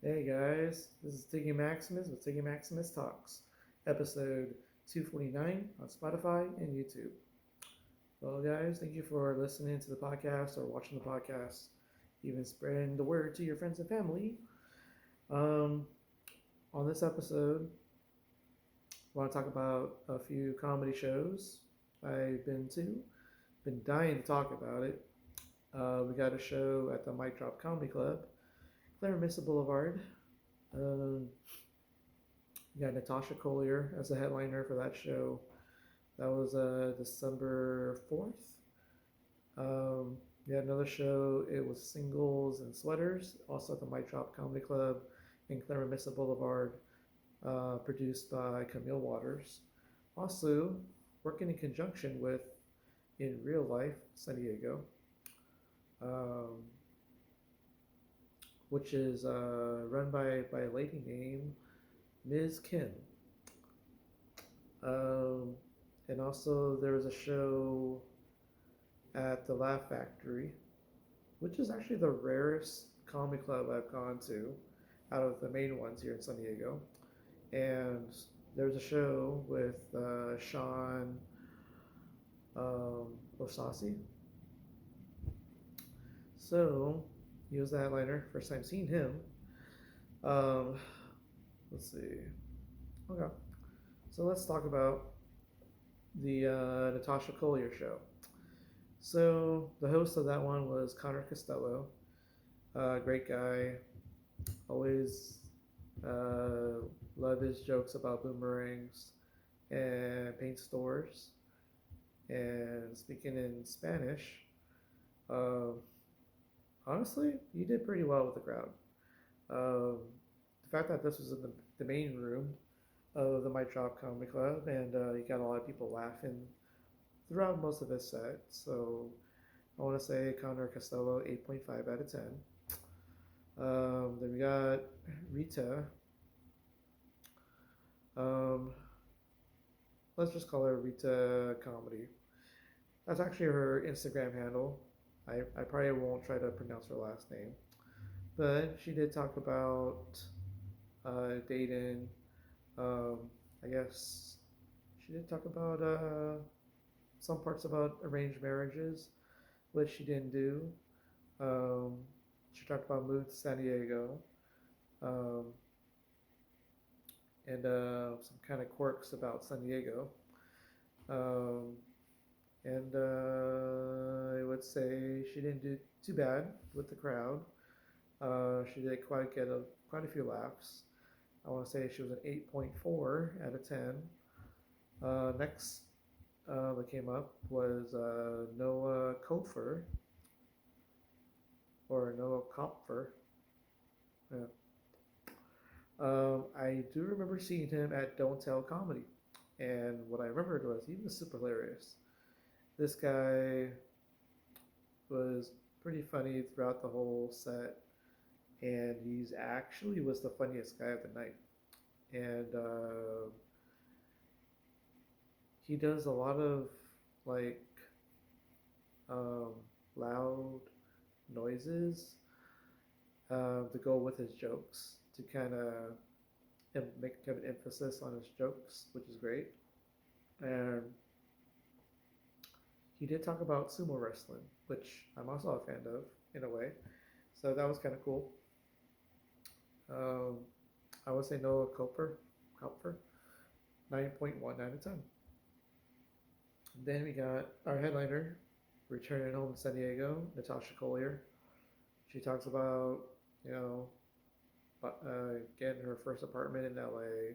Hey guys, this is Tiggy Maximus with Tiggy Maximus Talks, episode 249 on Spotify and YouTube. Well, guys, thank you for listening to the podcast or watching the podcast, even spreading the word to your friends and family. Um, on this episode, I want to talk about a few comedy shows I've been to. Been dying to talk about it. We got a show at the Mic Drop Comedy Club, Claire Mesa Boulevard. Um, You got Natasha Collier as a headliner for that show. That was December 4th. We had another show. It was Singles and Sweaters, also at the Mic Drop Comedy Club in Claremont Mesa Boulevard, produced by Camille Waters. Also, working in conjunction with, in real life, San Diego, um, which is run by a lady named Ms. Kim. Um, and also, there was a show at the Laugh Factory, which is actually the rarest comedy club I've gone to out of the main ones here in San Diego. And there's a show with Shaan Joshi. So he was the headliner. First time seeing him. Um, let's see. Okay. So let's talk about the Natasha Collier show. So the host of that one was Connor Costello, great guy. Always love his jokes about boomerangs and paint stores. And speaking in Spanish, uh, honestly, you did pretty well with the crowd. Um, the fact that this was in the main room of the Mic Drop Comedy Club, and you got a lot of people laughing throughout most of his set. So I want to say Connor Costello 8.5 out of 10. Then we got Rita. Um, let's just call her Rita Comedy. That's actually her Instagram handle. I probably won't try to pronounce her last name. But she did talk about dating. Um, I guess she did talk about some parts about arranged marriages, which she didn't do. Um, she talked about moving to San Diego, um, and some kind of quirks about San Diego. Um, and I would say she didn't do too bad with the crowd. She did quite a few laughs. I want to say she was an 8.4 out of 10. Next that came up was Noah Kopfer, or Noah Kopfer. Yeah. I do remember seeing him at Don't Tell Comedy, and what I remembered was he was super hilarious. This guy was pretty funny throughout the whole set, and he's actually was the funniest guy of the night. And he does a lot of like um, loud noises to go with his jokes to kind of make kind of emphasis on his jokes, which is great. And he did talk about sumo wrestling, which I'm also a fan of in a way. So that was kind of cool. Um, I would say Noah Kopfer, 9.1 out of 10. Then we got our headliner returning home to San Diego, Natasha Collier. She talks about, you know, getting her first apartment in LA.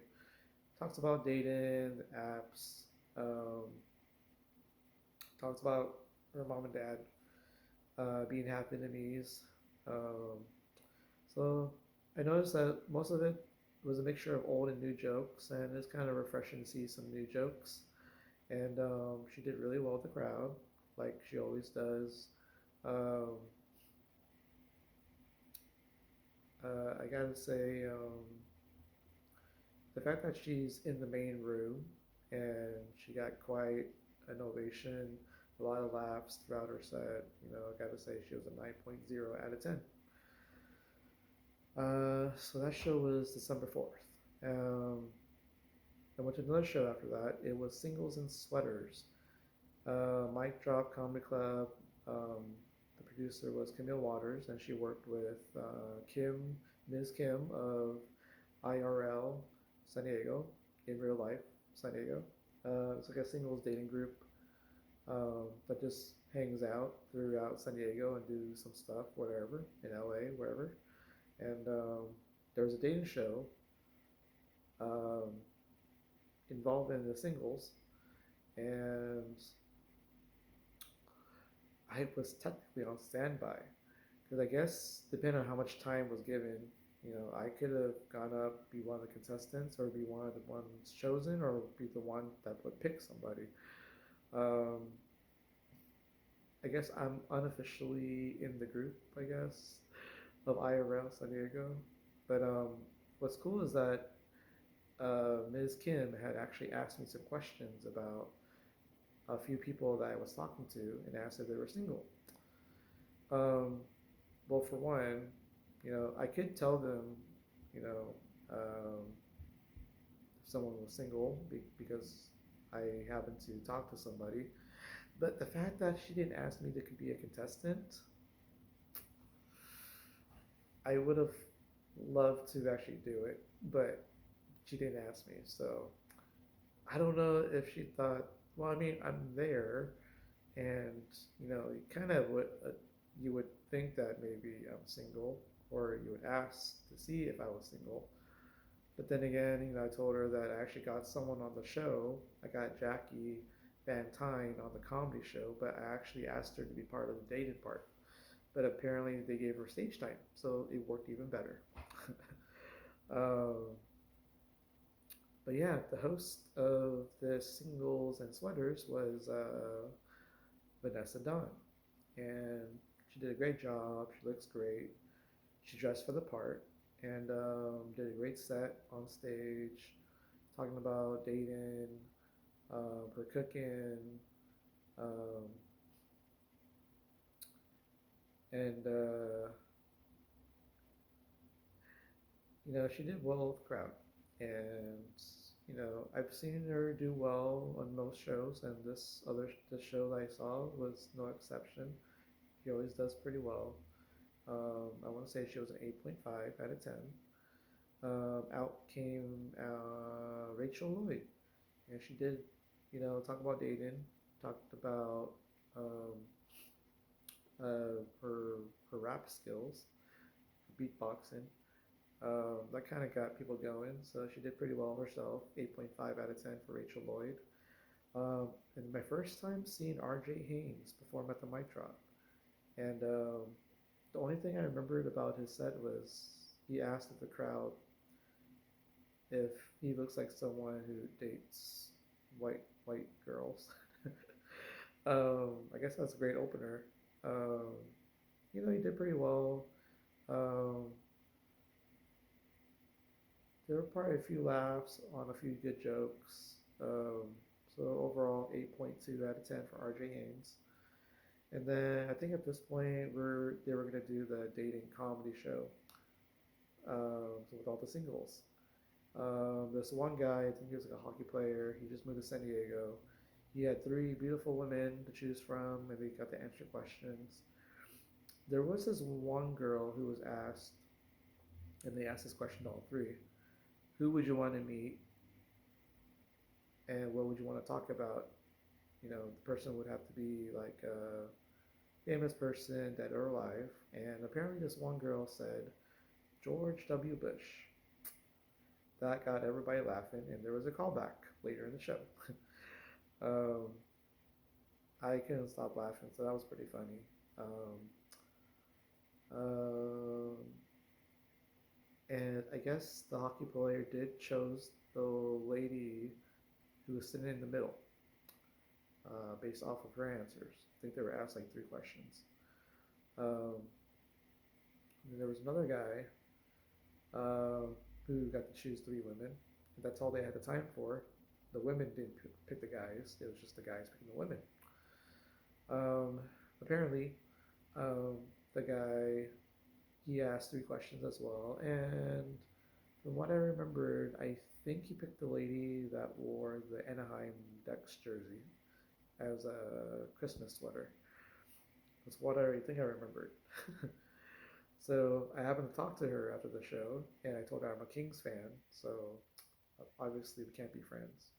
Talks about dating, apps. Um, talks about her mom and dad being half Vietnamese. Um, so I noticed that most of it was a mixture of old and new jokes, and it's kind of refreshing to see some new jokes. And she did really well with the crowd, like she always does. Um, I gotta say, the fact that she's in the main room and she got quite an ovation, a lot of laughs throughout her set. I gotta say she was a 9.0 out of 10. So that show was December 4th. Um, I went to another show after that. It was Singles and Sweaters. Mike Drop Comedy Club. Um, the producer was Camille Waters, and she worked with Ms. Kim of IRL San Diego, in real life San Diego. It's like a singles dating group that just hangs out throughout San Diego and do some stuff, whatever, in LA, wherever. And there was a dating show um, involving the singles, and I was technically on standby because I guess depending on how much time was given, I could have gone up, be one of the contestants, or be one of the ones chosen, or be the one that would pick somebody. Um, I guess I'm unofficially in the group, I guess, of IRL San Diego. But what's cool is that Ms. Kim had actually asked me some questions about a few people that I was talking to and asked if they were single. Um, well, for one, I could tell them, you know, if someone was single because I happened to talk to somebody. But the fact that she didn't ask me to be a contestant, I would have loved to actually do it, but she didn't ask me. So I don't know if she thought, well, I mean, I'm there, and you kind of would you would think that maybe I'm single, or you would ask to see if I was single. But then again, I told her that I actually got someone on the show. I got Jackie Van Tyne on the comedy show, but I actually asked her to be part of the dating part. But apparently they gave her stage time, so it worked even better. um, but yeah, the host of the Singles and Sweaters was Vanessa Dunn, and she did a great job. She looks great. She dressed for the part and did a great set on stage, talking about dating, her cooking, um, and she did well with the crowd. And I've seen her do well on most shows, and this show that I saw was no exception. She always does pretty well. I want to say she was an 8.5 out of 10. Out came Rachel Lloyd, and she did, talk about dating, talked about um, her rap skills, beatboxing. That kind of got people going, so she did pretty well herself. 8.5 out of 10 for Rachel Lloyd. And my first time seeing R.J. Haynes perform at the mic drop, and the only thing I remembered about his set was he asked the crowd if he looks like someone who dates white girls. I guess that's a great opener. Um, he did pretty well. Um, there were probably a few laughs on a few good jokes. So overall, 8.2 out of 10 for R.J. Haynes. And then I think at this point they were gonna do the dating comedy show. So with all the singles. This one guy, I think he was like a hockey player. He just moved to San Diego. He had three beautiful women to choose from, and they got to answer questions. There was this one girl who was asked, and they asked this question to all three: who would you want to meet, and what would you want to talk about? The person would have to be like a famous person, dead or alive. And apparently, this one girl said George W. Bush. That got everybody laughing, and there was a callback later in the show. um, I couldn't stop laughing, so that was pretty funny. Um, and I guess the hockey player did chose the lady who was sitting in the middle, based off of her answers. I think they were asked like three questions. Um, and there was another guy who got to choose three women. And that's all they had the time for. The women didn't pick the guys. It was just the guys picking the women. Apparently, the guy he asked 3 questions as well. And from what I remembered, I think he picked the lady that wore the Anaheim Ducks jersey as a Christmas sweater. That's what I think I remembered. So I happened to talk to her after the show, and I told her I'm a Kings fan, so obviously we can't be friends.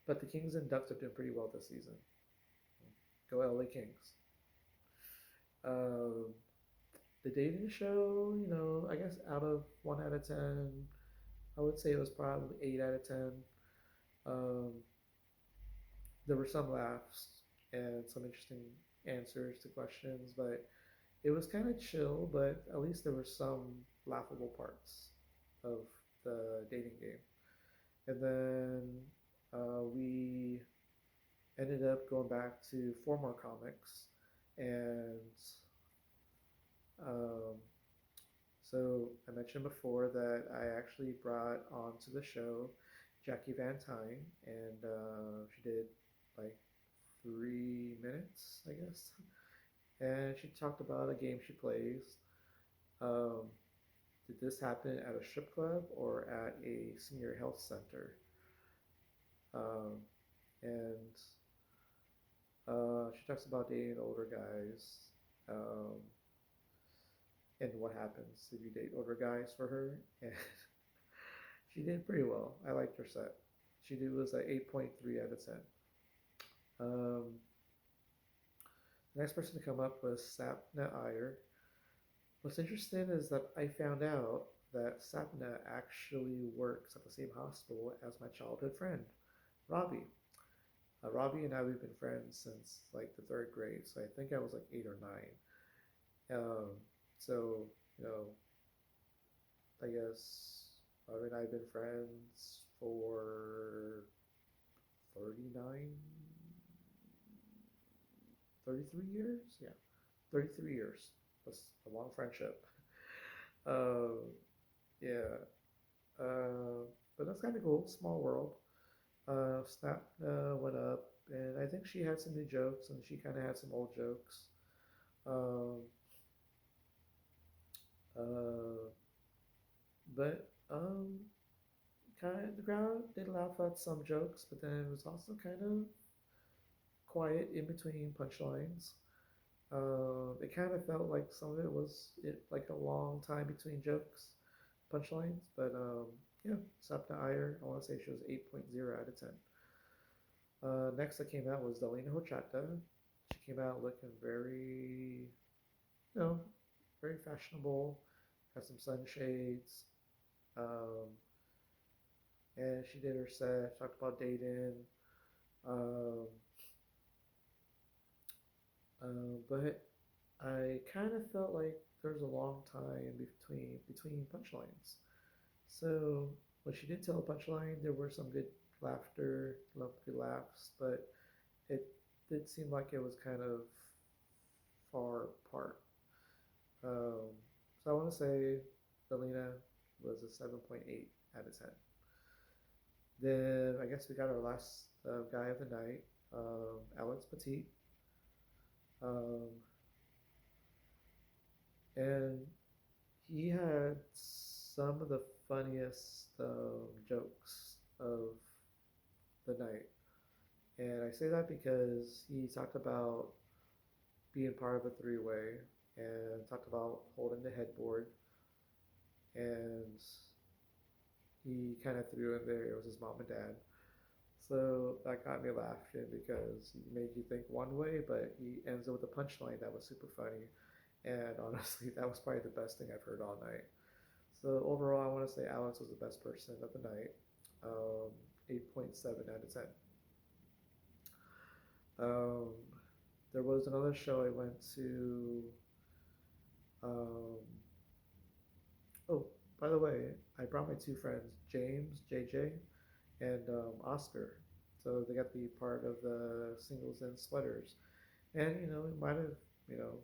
But the Kings and Ducks are doing pretty well this season. Go LA Kings. Um, the dating show, I guess out of 1 out of 10, I would say it was probably 8 out of 10. Um, there were some laughs and some interesting answers to questions, but it was kind of chill. But at least there were some laughable parts of the dating game. And then we ended up going back to 4 more comics, and um, so I mentioned before that I actually brought onto the show Jackie Van Tyne, and she did like 3 minutes, I guess, and she talked about a game she plays. Um, did this happen at a strip club or at a senior health center? Um, and she talks about dating older guys, um, and what happens if you date older guys for her. And she did pretty well. I liked her set. She did was a 8.3 out of 10. Um, the next person to come up was Sapna Iyer. What's interesting is that I found out that Sapna actually works at the same hospital as my childhood friend, Robbie. Robbie and I, we've been friends since like the 3rd grade, so I think I was like 8 or 9. So, you know, I guess Robbie and I have been friends for 39, 33 years? Yeah, 33 years. That's a long friendship. Uh, yeah, uh, but that's kind of cool. Small world. Snap went up, and I think she had some new jokes, and she kind of had some old jokes. Um, uh, but kind of the crowd did laugh at some jokes, but then it was also kind of quiet in between punchlines. It kind of felt like some of it was like a long time between jokes, punchlines. But yeah, Sapna Iyer, I want to say she was 8.0 out of 10. Next that came out was Dalina Hochata. She came out looking very, you know, very fashionable, had some sunshades, um, and she did her set, talked about dating. Um, but I kind of felt like there was a long time between punchlines. So when she did tell a punchline, there were some good laughter, good laughs, but it did seem like it was kind of far apart. Um, so I want to say Selena was a 7.8 out of 10. Then I guess we got our last guy of the night, Alex Petit. Um, and he had some of the funniest jokes of the night. And I say that because he talked about being part of a 3 way and talked about holding the headboard. And he kind of threw in there it was his mom and dad. So that got me laughing because he made you think one way, but he ends up with a punchline that was super funny. And honestly, that was probably the best thing I've heard all night. So overall, I want to say Alex was the best person of the night. Um, 8.7 out of 10. Um, there was another show I went to. Um, oh, by the way, I brought my 2 friends, James, JJ, and Oscar. So they got to be part of the singles and sweaters. And, it might have, you know,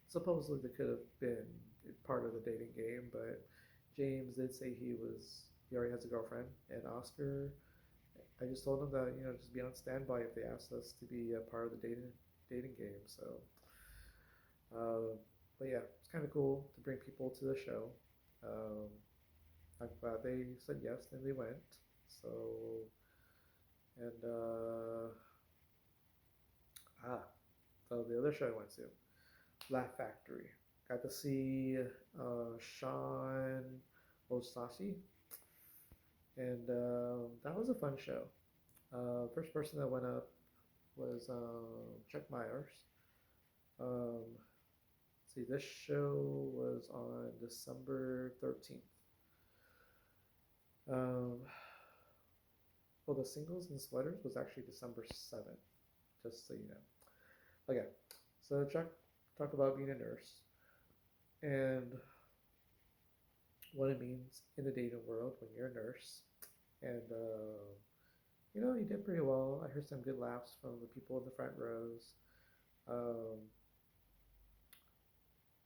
supposedly they could have been part of the dating game, but James did say he already has a girlfriend, and Oscar, I just told him that just be on standby if they asked us to be a part of the dating game. So, uh, But yeah, it's kind of cool to bring people to the show. Um, I'm glad they said yes and they went. So, and ah, so the other show I went to, Laugh Factory. Got to see Shaan Joshi, and that was a fun show. First person that went up was Chuck Myers. Um, see, this show was on December 13th. Um, well, the singles and sweaters was actually December 7th, just so you know. Okay, so Chuck talked about being a nurse and what it means in the dating world when you're a nurse. And, he did pretty well. I heard some good laughs from the people in the front rows. Um,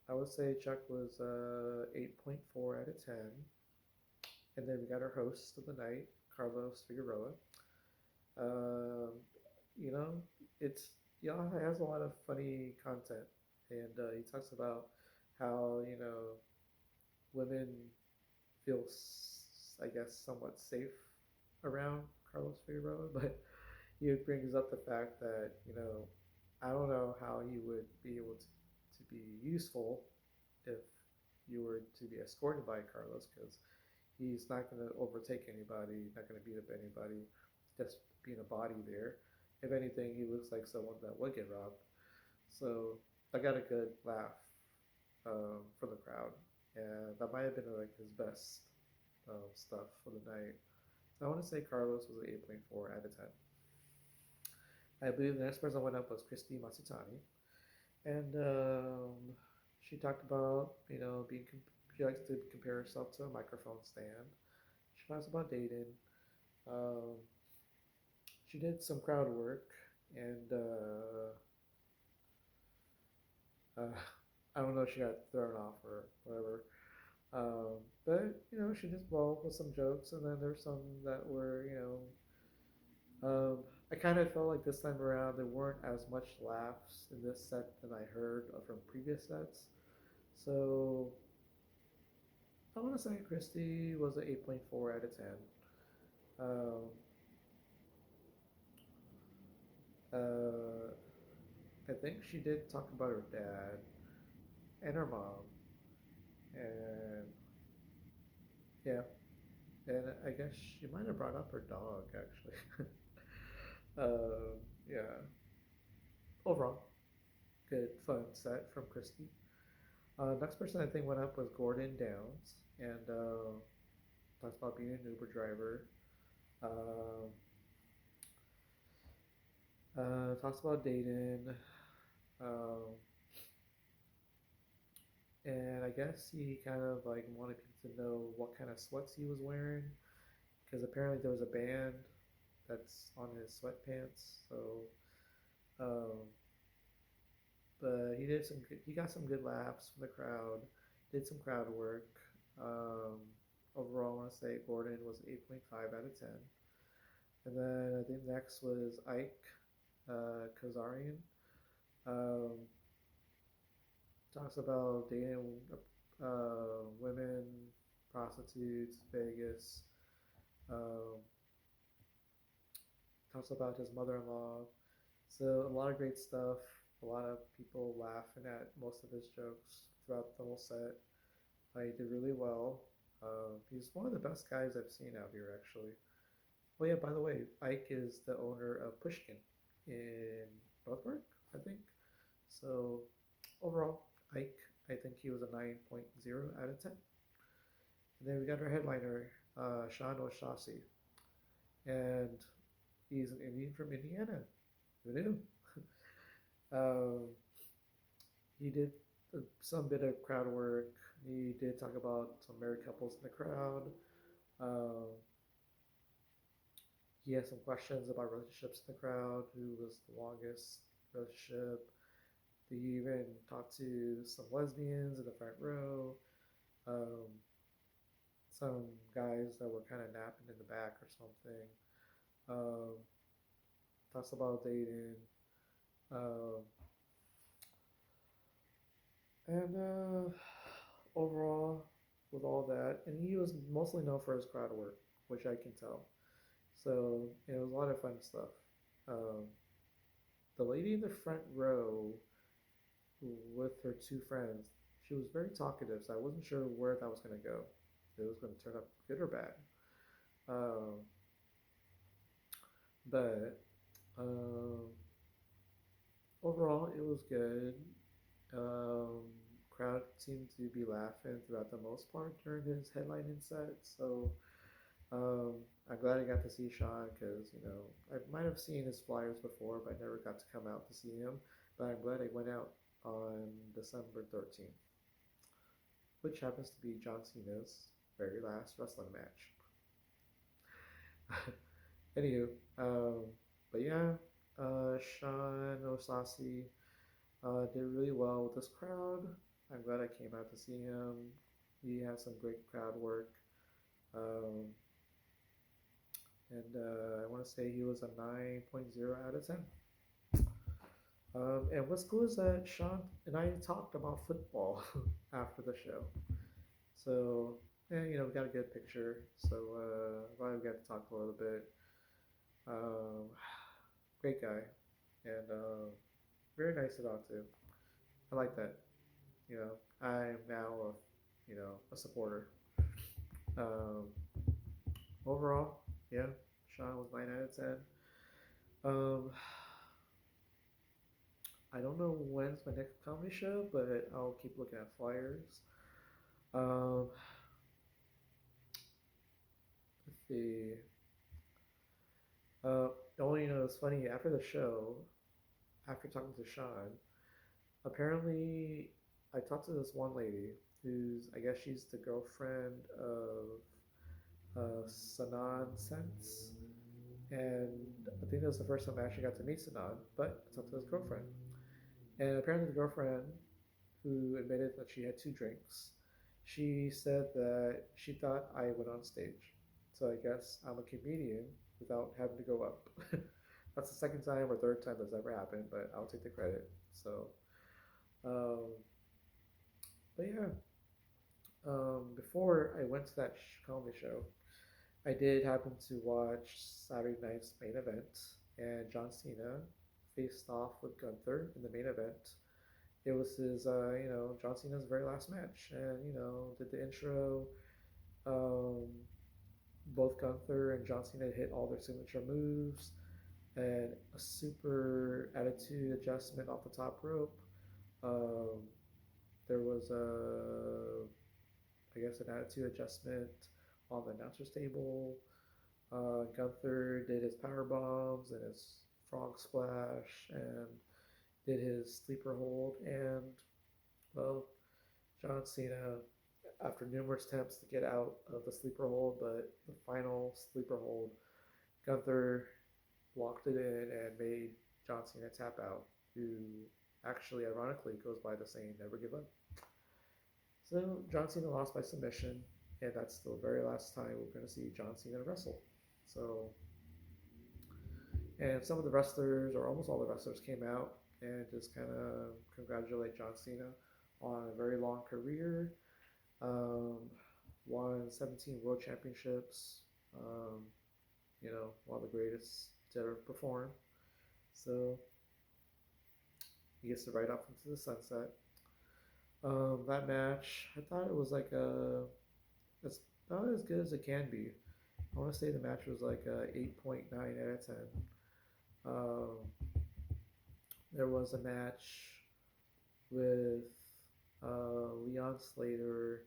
I would say Chuck was 8.4 out of 10. And then we got our host of the night, Carlos Figueroa. Um, you know, it's he has a lot of funny content, and he talks about how women feel, I guess, somewhat safe around Carlos Figueroa, but he brings up the fact that I don't know how he would be able to be useful if you were to be escorted by Carlos because he's not going to overtake anybody, not going to beat up anybody, just being a body there. If anything, he looks like someone that would get robbed. So I got a good laugh from the crowd, and that might have been like his best stuff for the night. So I want to say Carlos was an 8.4 out of 10. I believe the next person that went up was Christy Matsutani, and she talked about being she likes to compare herself to a microphone stand. She talks about dating. Um, she did some crowd work, and I don't know if she got thrown off or whatever. But she did well with some jokes, and then there's some that were I kind of felt like this time around there weren't as much laughs in this set than I heard from previous sets. So I want to say Christy was an 8.4 out of 10. Um, uh, I think she did talk about her dad and her mom, and yeah, and I guess she might have brought up her dog actually. Yeah, overall, good fun set from Christy. Next person I think went up was Gordon Downs, and talks about being an Uber driver. Um, talks about dating. Um, and I guess he kind of like wanted people to know what kind of sweats he was wearing because apparently there was a band that's on his sweatpants. So, um, but he got some good laughs from the crowd. Did some crowd work. Um, Overall, I want to say Gordon was 8.5 out of 10. And then I think next was Ike Kazarian. Um, Talks about dating women, prostitutes, Vegas. Um, Talks about his mother-in-law. So a lot of great stuff. A lot of people laughing at most of his jokes throughout the whole set. He did really well. He's one of the best guys I've seen out here, actually. Oh yeah, by the way, Ike is the owner of Pushkin in Northwark, I think. So overall, Ike, I think he was a 9.0 out of 10. And then we got our headliner, Shaan Joshi, and he's an Indian from Indiana. Who knew? um, he did some bit of crowd work. He did talk about some married couples in the crowd. Um, he had some questions about relationships in the crowd. Who was the longest relationship? He even talked to some lesbians in the front row. Um, some guys that were kind of napping in the back or something. Um, Talks about dating. Um, And overall, with all that, and he was mostly known for his crowd work, which I can tell. So it was a lot of fun stuff. Um, the lady in the front row with her two friends, she was very talkative, so I wasn't sure where that was going to go. If it was going to turn out good or bad. Um, but um, overall, it was good. Um, crowd seemed to be laughing throughout the most part during his headlining set. So I'm glad I got to see Shaan because I might have seen his flyers before, but I never got to come out to see him. But I'm glad I went out on December 13th, which happens to be John Cena's very last wrestling match. Anywho, um, but yeah, Sean Osasi did really well with this crowd. I'm glad I came out to see him. He has some great crowd work. Um, and I want to say he was a 9.0 out of 10. And what's cool is that Sean and I talked about football after the show. So, yeah, we got a good picture. So, glad we got to talk a little bit. Um, Great guy. And very nice to talk to. I like that. I'm now a supporter. Um, Overall, yeah, Sean was 9 out of 10. Um, I don't know when's my next comedy show, but I'll keep looking at flyers. Um, let's see. Uh, only it's funny after the show, after talking to Sean, apparently I talked to this one lady who's I guess she's the girlfriend of Sanan Sense, and I think that was the first time I actually got to meet Sanan. But I talked to his girlfriend, and apparently the girlfriend, who admitted that she had two drinks, she said that she thought I went on stage. So I guess I'm a comedian without having to go up. That's the second time or third time that's ever happened, but I'll take the credit. So, um, but yeah, before I went to that comedy show, I did happen to watch Saturday night's main event, and John Cena faced off with Gunther in the main event. It was John Cena's very last match, and did the intro. Um, Both Gunther and John Cena hit all their signature moves, and a super attitude adjustment off the top rope. Um, there was I guess, an attitude adjustment on the announcer's table. Gunther did his power bombs and his frog splash and did his sleeper hold, and well, John Cena, after numerous attempts to get out of the sleeper hold, but the final sleeper hold, Gunther locked it in and made John Cena tap out, who actually, ironically, goes by the saying "never give up." So John Cena lost by submission, and that's the very last time we're going to see John Cena wrestle. So, and some of the wrestlers, or almost all the wrestlers, came out and just kind of congratulate John Cena on a very long career. Um, Won 17 world championships. Um, one of the greatest to ever perform. So he gets to ride off into the sunset. That match, I thought it was like it's about as good as it can be. I want to say the match was like a 8.9 out of 10. Um, there was a match with Leon Slater,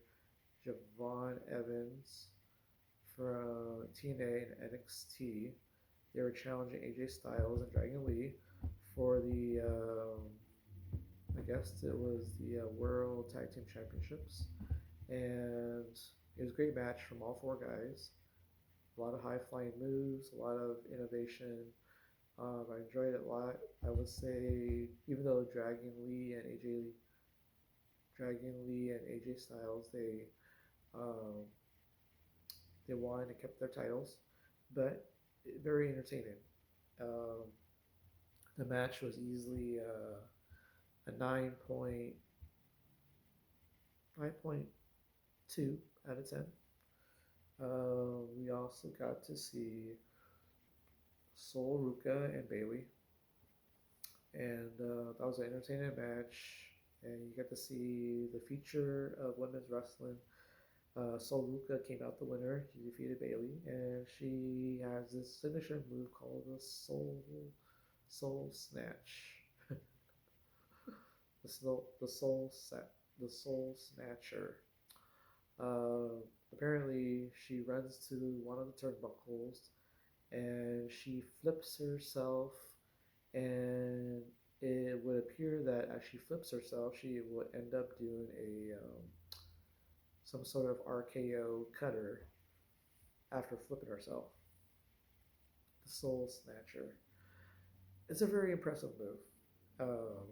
Javon Evans from TNA and NXT. They were challenging AJ Styles and Dragon Lee for the, I guess it was the World Tag Team Championships. And it was a great match from all four guys. A lot of high flying moves, a lot of innovation. I enjoyed it a lot. I would say, even though Dragon Lee and AJ Styles, um, they won and kept their titles, but very entertaining. Um, the match was easily a 9.5 5.2 out of 10. We also got to see Sol Ruka and Bailey, and that was an entertaining match. And you get to see the future of women's wrestling. Sol Ruka came out the winner. She defeated Bailey, and she has this signature move called the Soul Snatch. The Soul Snatcher. Apparently, she runs to one of the turnbuckles and she flips herself, and it would appear that as she flips herself, she would end up doing a some sort of RKO cutter after flipping herself. The Soul Snatcher. It's a very impressive move, um,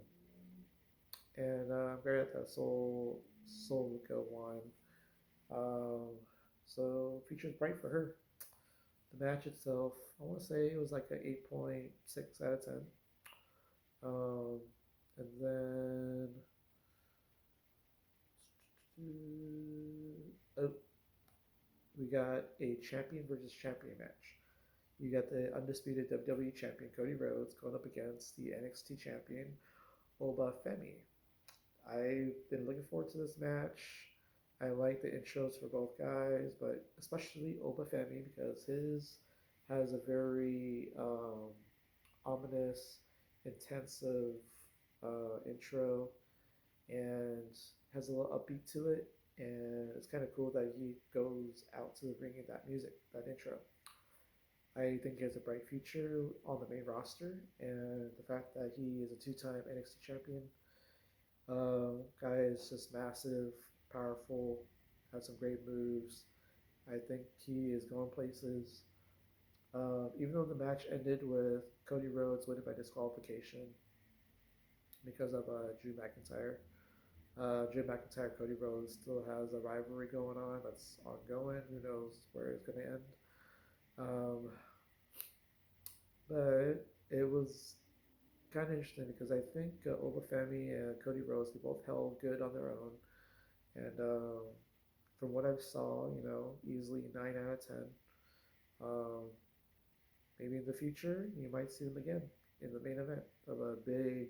and I'm glad that Soul Luca won. Um, so future's bright for her. The match itself, I want to say it was like an 8.6 out of 10. Um, and then oh, we got a champion versus champion match. You got the undisputed WWE champion Cody Rhodes going up against the NXT champion Oba Femi. I've been looking forward to this match. I like the intros for both guys, but especially Oba Femi because his has a very ominous, intensive intro and has a little upbeat to it. And it's kind of cool that he goes out to the ring in that music, that intro. I think he has a bright future on the main roster, and the fact that he is a two-time NXT champion, guy is just massive, powerful, has some great moves. I think he is going places. Even though the match ended with Cody Rhodes winning by disqualification because of Drew McIntyre, Drew McIntyre Cody Rhodes still has a rivalry going on that's ongoing. Who knows where it's going to end? Um, but it was kind of interesting because I think Obafemi and Cody Rhodes they both held good on their own, and from what I saw, easily 9 out of 10. Um, Maybe in the future you might see them again in the main event of a big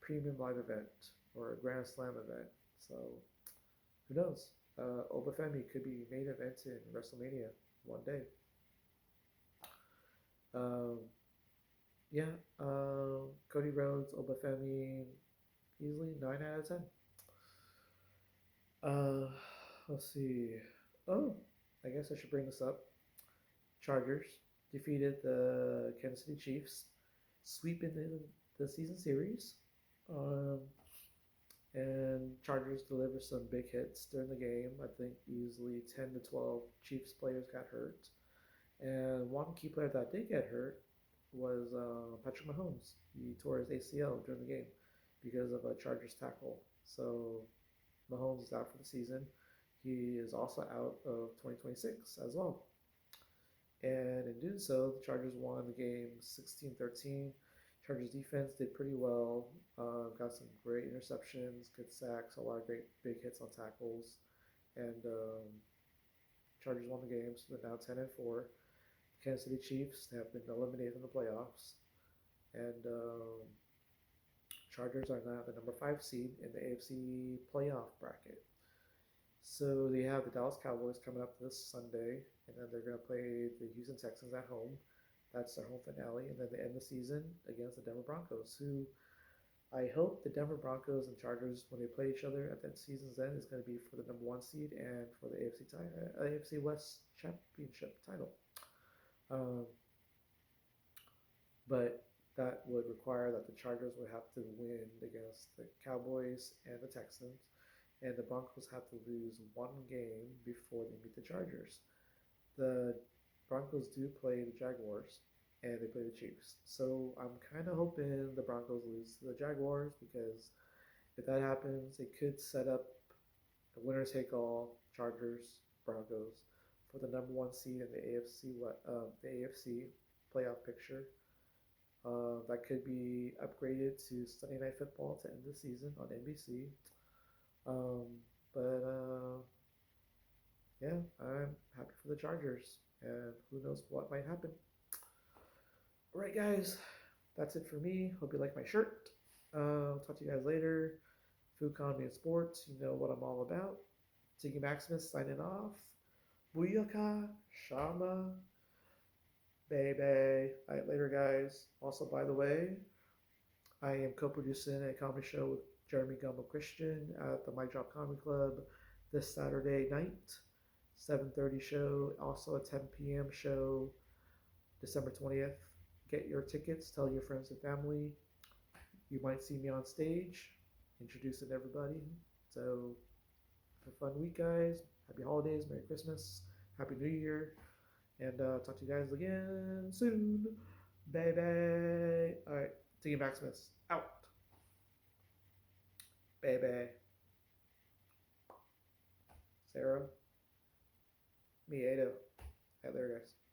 premium live event or a Grand Slam event. So who knows? Obafemi could be main event in WrestleMania one day. Um, yeah, Cody Rhodes, Obafemi, easily 9 out of 10. Uh, let's see. Oh, I guess I should bring this up. Chargers defeated the Kansas City Chiefs, sweeping the season series. Um, and Chargers delivered some big hits during the game. I think easily 10 to 12 Chiefs players got hurt. And one key player that did get hurt was Patrick Mahomes. He tore his ACL during the game because of a Chargers tackle. So Mahomes is out for the season. He is also out of 2026 as well. And in doing so, the Chargers won the game 16-13. Chargers defense did pretty well. Got some great interceptions, good sacks, a lot of great big hits on tackles. And Chargers won the game, so they're now 10-4. Kansas City Chiefs have been eliminated from the playoffs. And Chargers are now the number 5 seed in the AFC playoff bracket. So they have the Dallas Cowboys coming up this Sunday, and then they're going to play the Houston Texans at home. That's their home finale, and then they end the season against the Denver Broncos, who I hope the Denver Broncos and Chargers, when they play each other at that season's end, is going to be for the number 1 seed and for the AFC West championship title. But that would require that the Chargers would have to win against the Cowboys and the Texans, and the Broncos have to lose one game before they meet the Chargers. The Broncos do play the Jaguars, and they play the Chiefs. So I'm kind of hoping the Broncos lose to the Jaguars, because if that happens, it could set up a winner take all Chargers Broncos for the number 1 seed in the AFC playoff picture. That could be upgraded to Sunday Night Football to end the season on NBC. Um, But yeah, I'm happy for the Chargers, and who knows what might happen. All right, guys, that's it for me. Hope you like my shirt. Talk to you guys later. Food, economy, and sports. You know what I'm all about. Tiggy Maximus signing off. Booyaka, Shama, baby. All right, later, guys. Also, by the way, I am co-producing a comedy show with Jeremy Gumbo Christian at the Mic Drop Comedy Club this Saturday night. 7:30 show, also a 10 p.m. show, December 20th. Get your tickets, tell your friends and family. You might see me on stage, introducing everybody. So, have a fun week, guys. Happy holidays, Merry Christmas, Happy New Year, and talk to you guys again soon. Baby. All right, Tiggy Maximus out. Baby. Sarah. Miedo. Hey there, guys.